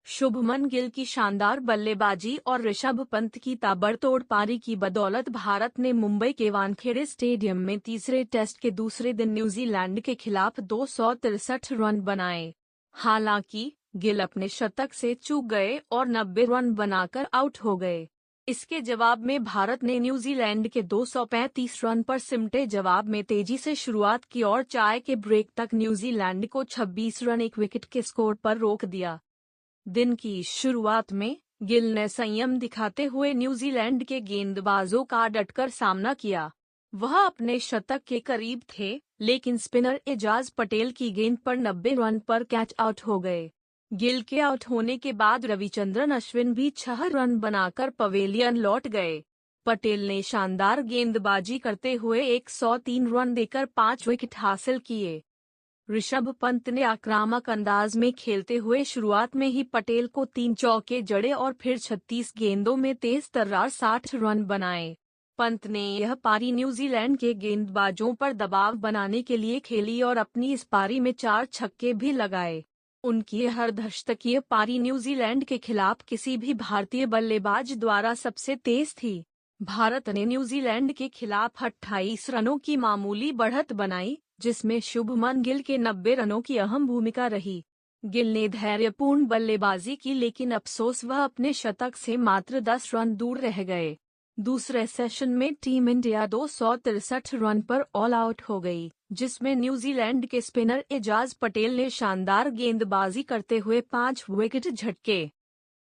शुभमन गिल की शानदार बल्लेबाजी और ऋषभ पंत की ताबड़तोड़ पारी की बदौलत भारत ने मुंबई के वानखेड़े स्टेडियम में तीसरे टेस्ट के दूसरे दिन न्यूजीलैंड के खिलाफ 263 रन बनाए। हालांकि गिल अपने शतक से चूक गए और 90 रन बनाकर आउट हो गए। इसके जवाब में भारत ने न्यूजीलैंड के 235 रन पर सिमटे जवाब में तेजी से शुरुआत की और चाय के ब्रेक तक न्यूजीलैंड को 26 रन एक विकेट के स्कोर पर रोक दिया। दिन की शुरुआत में गिल ने संयम दिखाते हुए न्यूजीलैंड के गेंदबाजों का डटकर सामना किया। वह अपने शतक के करीब थे, लेकिन स्पिनर एजाज पटेल की गेंद पर 90 रन पर कैच आउट हो गए। गिल के आउट होने के बाद रविचंद्रन अश्विन भी 6 रन बनाकर पवेलियन लौट गए। पटेल ने शानदार गेंदबाजी करते हुए 103 रन देकर 5 विकेट हासिल किए। ऋषभ पंत ने आक्रामक अंदाज में खेलते हुए शुरुआत में ही पटेल को 3 चौके जड़े और फिर 36 गेंदों में तेज तर्रार 60 रन बनाए। पंत ने यह पारी न्यूजीलैंड के गेंदबाजों पर दबाव बनाने के लिए खेली और अपनी इस पारी में 4 छक्के भी लगाए। उनकी यह अर्धशतकीय पारी न्यूजीलैंड के खिलाफ किसी भी भारतीय बल्लेबाज द्वारा सबसे तेज थी। भारत ने न्यूजीलैंड के खिलाफ 28 रनों की मामूली बढ़त बनाई, जिसमें शुभमन गिल के 90 रनों की अहम भूमिका रही। गिल ने धैर्यपूर्ण बल्लेबाजी की, लेकिन अफसोस वह अपने शतक से मात्र 10 रन दूर रह गए। दूसरे सेशन में टीम इंडिया 263 रन पर ऑल आउट हो गई, जिसमें न्यूजीलैंड के स्पिनर एजाज पटेल ने शानदार गेंदबाजी करते हुए 5 विकेट झटके।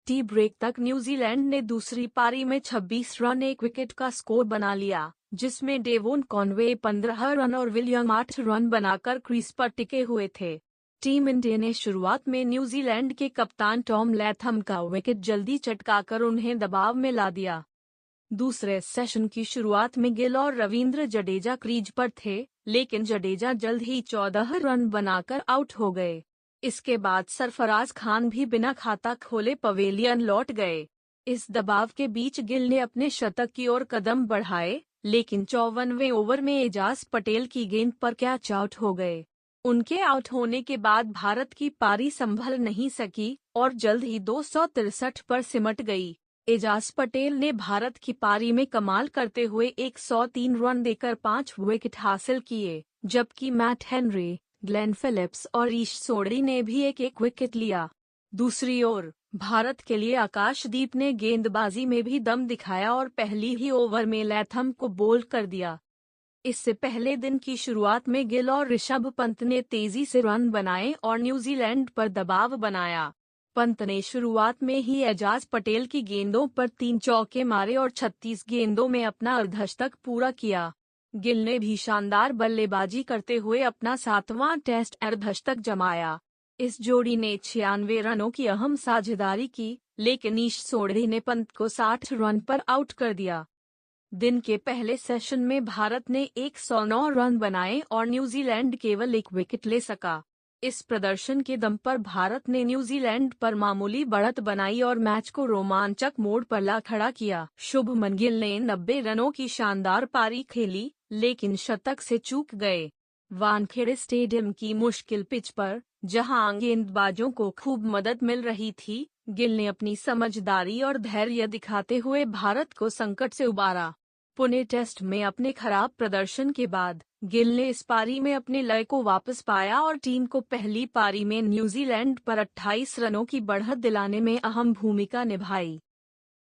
टी ब्रेक तक न्यूजीलैंड ने दूसरी पारी में 26 रन एक विकेट का स्कोर बना लिया, जिसमें डेवोन कॉनवे 15 रन और विलियम 8 रन बनाकर क्रीज पर टिके हुए थे। टीम इंडिया ने शुरुआत में न्यूजीलैंड के कप्तान टॉम लैथम का विकेट जल्दी चटकाकर उन्हें दबाव में ला दिया। दूसरे सेशन की शुरुआत में गिल और रवींद्र जडेजा क्रीज पर थे, लेकिन जडेजा जल्द ही 14 रन बनाकर आउट हो गए। इसके बाद सरफराज खान भी बिना खाता खोले पवेलियन लौट गए। इस दबाव के बीच गिल ने अपने शतक की ओर कदम बढ़ाए, लेकिन 54वें ओवर में एजाज पटेल की गेंद पर कैच आउट हो गए। उनके आउट होने के बाद भारत की पारी संभल नहीं सकी और जल्द ही 263 पर सिमट गई। एजाज पटेल ने भारत की पारी में कमाल करते हुए 103 रन देकर 5 विकेट हासिल किए, जबकि मैट हेनरी, ग्लेन फिलिप्स और ईश सोढ़ी ने भी एक एक विकेट लिया। दूसरी ओर भारत के लिए आकाशदीप ने गेंदबाजी में भी दम दिखाया और पहली ही ओवर में लैथम को बोल्ड कर दिया। इससे पहले दिन की शुरुआत में गिल और ऋषभ पंत ने तेजी से रन बनाए और न्यूजीलैंड पर दबाव बनाया। पंत ने शुरुआत में ही एजाज पटेल की गेंदों पर 3 चौके मारे और 36 गेंदों में अपना अर्धशतक पूरा किया। गिल ने भी शानदार बल्लेबाजी करते हुए अपना 7वां टेस्ट अर्धशतक जमाया। इस जोड़ी ने 96 रनों की अहम साझेदारी की, लेकिन ईश सोढ़ी ने पंत को 60 रन पर आउट कर दिया। दिन के पहले सेशन में भारत ने 109 रन बनाए और न्यूजीलैंड केवल 1 विकेट ले सका। इस प्रदर्शन के दम पर भारत ने न्यूजीलैंड पर मामूली बढ़त बनाई और मैच को रोमांचक मोड़ पर ला खड़ा किया। शुभमन गिल ने 90 रनों की शानदार पारी खेली, लेकिन शतक से चूक गए। वानखेड़े स्टेडियम की मुश्किल पिच पर, जहां गेंदबाजों को खूब मदद मिल रही थी, गिल ने अपनी समझदारी और धैर्य दिखाते हुए भारत को संकट से उबारा। पुणे टेस्ट में अपने खराब प्रदर्शन के बाद गिल ने इस पारी में अपने लय को वापस पाया और टीम को पहली पारी में न्यूजीलैंड पर 28 रनों की बढ़त दिलाने में अहम भूमिका निभाई।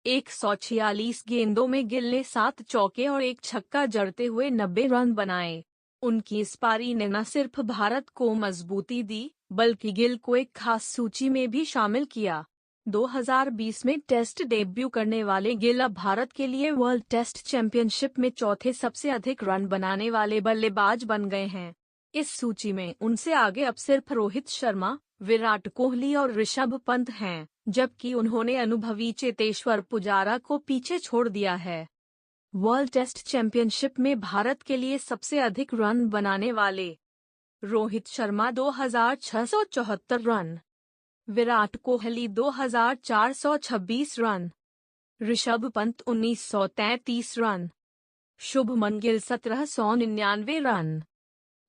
146 गेंदों में गिल ने 7 चौके और 1 छक्का जड़ते हुए 90 रन बनाए। उनकी इस पारी ने न सिर्फ भारत को मजबूती दी, बल्कि गिल को एक खास सूची में भी शामिल किया। 2020 में टेस्ट डेब्यू करने वाले गिल अब भारत के लिए वर्ल्ड टेस्ट चैंपियनशिप में चौथे सबसे अधिक रन बनाने वाले बल्लेबाज बन गए हैं। इस सूची में उनसे आगे अब सिर्फ रोहित शर्मा, विराट कोहली और ऋषभ पंत हैं, जबकि उन्होंने अनुभवी चेतेश्वर पुजारा को पीछे छोड़ दिया है। वर्ल्ड टेस्ट चैंपियनशिप में भारत के लिए सबसे अधिक रन बनाने वाले: Rohit Sharma 2674 run, Virat Kohli 2426 run, Rishabh Pant 1933 run, Shubman Gill 1799 run,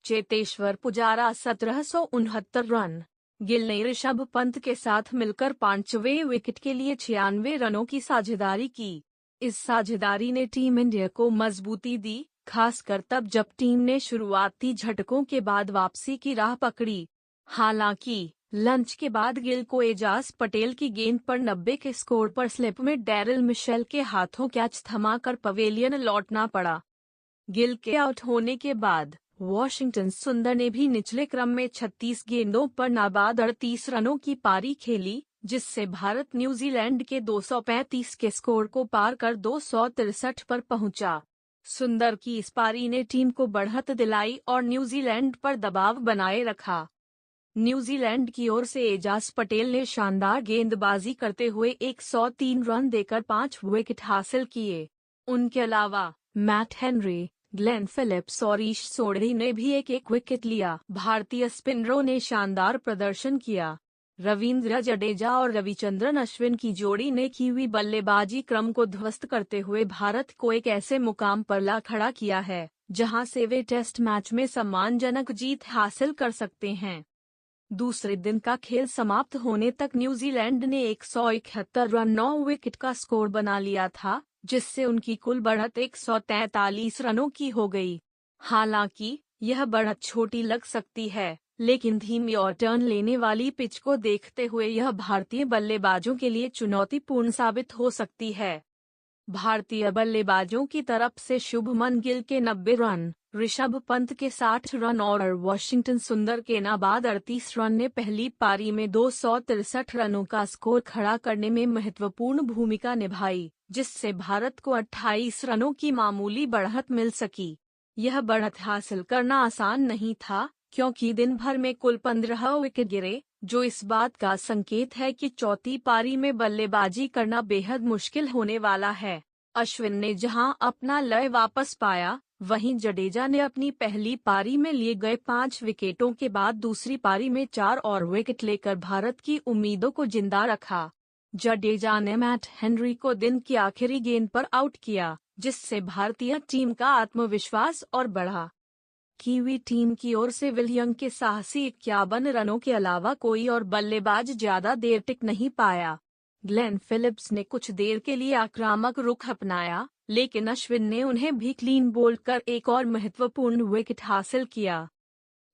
Cheteshwar Pujara 1769 run. Gill ने ऋषभ पंत के साथ मिलकर 5वें विकेट के लिए 96 रनों की साझेदारी की। इस साझेदारी ने टीम इंडिया को मजबूती दी, खासकर तब जब टीम ने शुरुआती झटकों के बाद वापसी की राह पकड़ी। हालांकि लंच के बाद गिल को एजाज पटेल की गेंद पर 90 के स्कोर पर स्लिप में डैरिल मिशेल के हाथों कैच थमाकर पवेलियन लौटना पड़ा। गिल के आउट होने के बाद वॉशिंगटन सुंदर ने भी निचले क्रम में 36 गेंदों पर नाबाद 38 रनों की पारी खेली, जिससे भारत न्यूजीलैंड के 235 के स्कोर को पार कर 263 पर पहुंचा। सुंदर की इस पारी ने टीम को बढ़त दिलाई और न्यूजीलैंड पर दबाव बनाए रखा। न्यूजीलैंड की ओर से एजाज पटेल ने शानदार गेंदबाजी करते हुए 103 रन देकर 5 विकेट हासिल किए। उनके अलावा मैट हेनरी, ग्लेन फिलिप्स और ईश सोढ़ी ने भी एक विकेट लिया। भारतीय स्पिनरों ने शानदार प्रदर्शन किया। रवींद्र जडेजा और रविचंद्रन अश्विन की जोड़ी ने कीवी बल्लेबाजी क्रम को ध्वस्त करते हुए भारत को एक ऐसे मुकाम पर ला खड़ा किया है जहां से वे टेस्ट मैच में सम्मानजनक जीत हासिल कर सकते हैं। दूसरे दिन का खेल समाप्त होने तक न्यूजीलैंड ने 171 रन 9 विकेट का स्कोर बना लिया था, जिससे उनकी कुल बढ़त 143 रनों की हो गई। हालांकि यह बढ़त छोटी लग सकती है, लेकिन धीमी और टर्न लेने वाली पिच को देखते हुए यह भारतीय बल्लेबाजों के लिए चुनौतीपूर्ण साबित हो सकती है। भारतीय बल्लेबाजों की तरफ से शुभमन गिल के 90 रन, ऋषभ पंत के 60 रन और वॉशिंगटन सुंदर के नाबाद 38 रन ने पहली पारी में 263 रनों का स्कोर खड़ा करने में महत्वपूर्ण भूमिका निभाई, जिससे भारत को 28 रनों की मामूली बढ़त मिल सकी। यह बढ़त हासिल करना आसान नहीं था, क्योंकि दिन भर में कुल 15 विकेट गिरे, जो इस बात का संकेत है कि चौथी पारी में बल्लेबाजी करना बेहद मुश्किल होने वाला है। अश्विन ने जहां अपना लय वापस पाया, वहीं जडेजा ने अपनी पहली पारी में लिए गए 5 विकेटों के बाद दूसरी पारी में 4 और विकेट लेकर भारत की उम्मीदों को जिंदा रखा। जडेजा ने मैट हेनरी को दिन की आखिरी गेंद पर आउट किया, जिससे भारतीय टीम का आत्मविश्वास और बढ़ा। कीवी टीम की ओर से विलियम के साहसी 51 रनों के अलावा कोई और बल्लेबाज ज्यादा देर टिक नहीं पाया। ग्लेन फिलिप्स ने कुछ देर के लिए आक्रामक रुख अपनाया, लेकिन अश्विन ने उन्हें भी क्लीन बोल्ड कर एक और महत्वपूर्ण विकेट हासिल किया।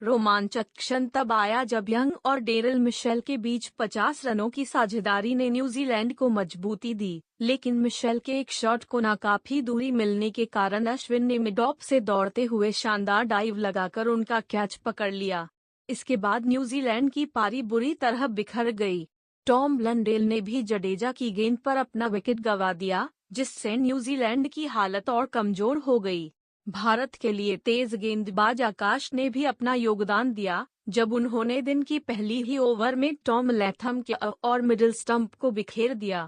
रोमांचक क्षण तब आया जब यंग और डैरिल मिशेल के बीच 50 रनों की साझेदारी ने न्यूजीलैंड को मजबूती दी, लेकिन मिशेल के एक शॉट को नाकाफी दूरी मिलने के कारण अश्विन ने मिड ऑफ से दौड़ते हुए शानदार डाइव लगाकर उनका कैच पकड़ लिया। इसके बाद न्यूजीलैंड की पारी बुरी तरह बिखर गई। टॉम ब्लंडेल ने भी जडेजा की गेंद पर अपना विकेट गंवा दिया, जिससे न्यूजीलैंड की हालत और कमजोर हो गई। भारत के लिए तेज गेंदबाज आकाश ने भी अपना योगदान दिया, जब उन्होंने दिन की पहली ही ओवर में टॉम लैथम के और मिडिल स्टंप को बिखेर दिया।